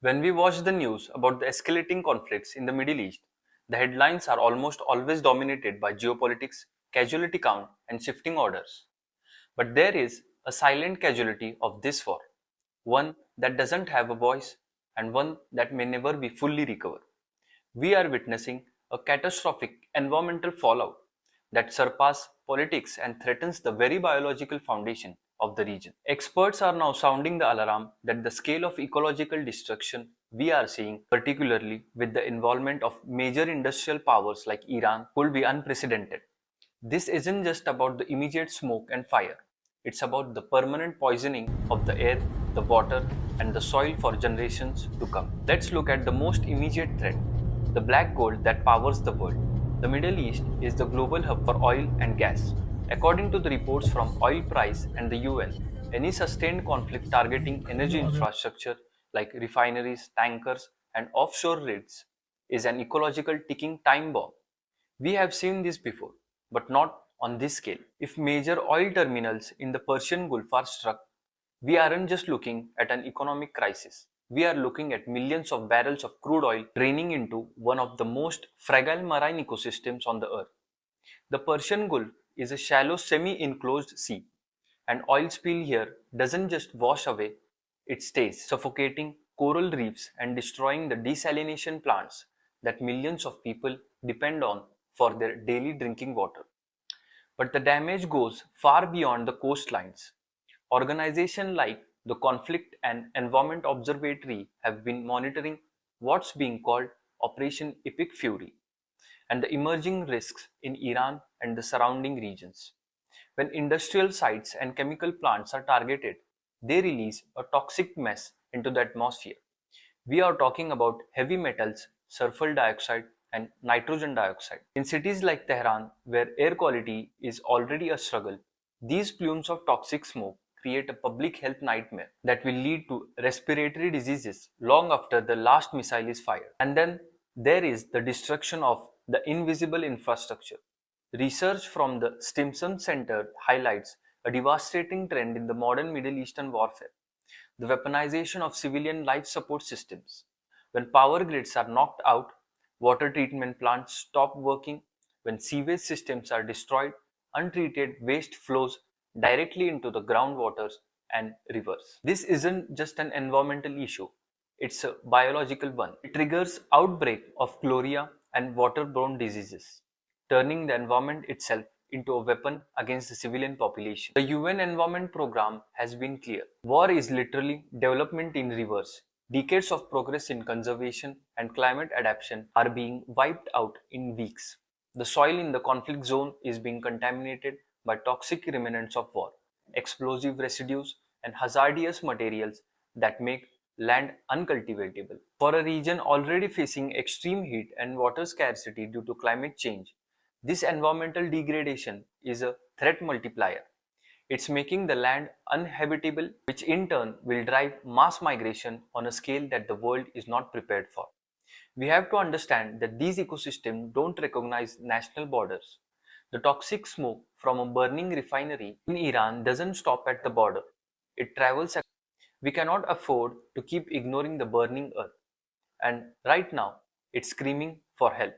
When we watch the news about the escalating conflicts in the Middle East, the headlines are almost always dominated by geopolitics, casualty count, and shifting orders. But there is a silent casualty of this war, one that doesn't have a voice and one that may never be fully recovered. We are witnessing a catastrophic environmental fallout that surpasses politics and threatens the very biological foundation of the region. Experts are now sounding the alarm that the scale of ecological destruction we are seeing, particularly with the involvement of major industrial powers like Iran, could be unprecedented. This isn't just about the immediate smoke and fire, it's about the permanent poisoning of the air, the water, and the soil for generations to come. Let's look at the most immediate threat, the black gold that powers the world. The Middle East is the global hub for oil and gas. According to the reports from oil price and the UN, any sustained conflict targeting energy infrastructure like refineries, tankers, and offshore rigs is an ecological ticking time bomb. We have seen this before, but not on this scale. If major oil terminals in the Persian Gulf are struck, we aren't just looking at an economic crisis. We are looking at millions of barrels of crude oil draining into one of the most fragile marine ecosystems on the earth. The Persian Gulf is a shallow semi-enclosed sea, and oil spill here doesn't just wash away, it stays, suffocating coral reefs and destroying the desalination plants that millions of people depend on for their daily drinking water. But the damage goes far beyond the coastlines. Organizations like the Conflict and Environment Observatory have been monitoring what's being called Operation Epic Fury and the emerging risks in Iran and the surrounding regions. When industrial sites and chemical plants are targeted, they release a toxic mess into the atmosphere. We are talking about heavy metals, sulfur dioxide, and nitrogen dioxide. In cities like Tehran, where air quality is already a struggle, these plumes of toxic smoke create a public health nightmare that will lead to respiratory diseases long after the last missile is fired. And then there is the destruction of the invisible infrastructure. Research from the Stimson Center highlights a devastating trend in the modern Middle Eastern warfare, the weaponization of civilian life support systems. When power grids are knocked out, water treatment plants stop working, when sewage systems are destroyed, untreated waste flows directly into the groundwaters and rivers. This isn't just an environmental issue, it's a biological one. It triggers outbreak of cholera and waterborne diseases, turning the environment itself into a weapon against the civilian population. The UN Environment Programme has been clear. War is literally development in reverse. Decades of progress in conservation and climate adaptation are being wiped out in weeks. The soil in the conflict zone is being contaminated by toxic remnants of war, explosive residues, and hazardous materials that make land uncultivatable. For a region already facing extreme heat and water scarcity due to climate change, this environmental degradation is a threat multiplier. It's making the land uninhabitable, which in turn will drive mass migration on a scale that the world is not prepared for. We have to understand that these ecosystems don't recognize national borders. The toxic smoke from a burning refinery in Iran doesn't stop at the border. It travels. We cannot afford to keep ignoring the burning earth. And right now, it's screaming for help.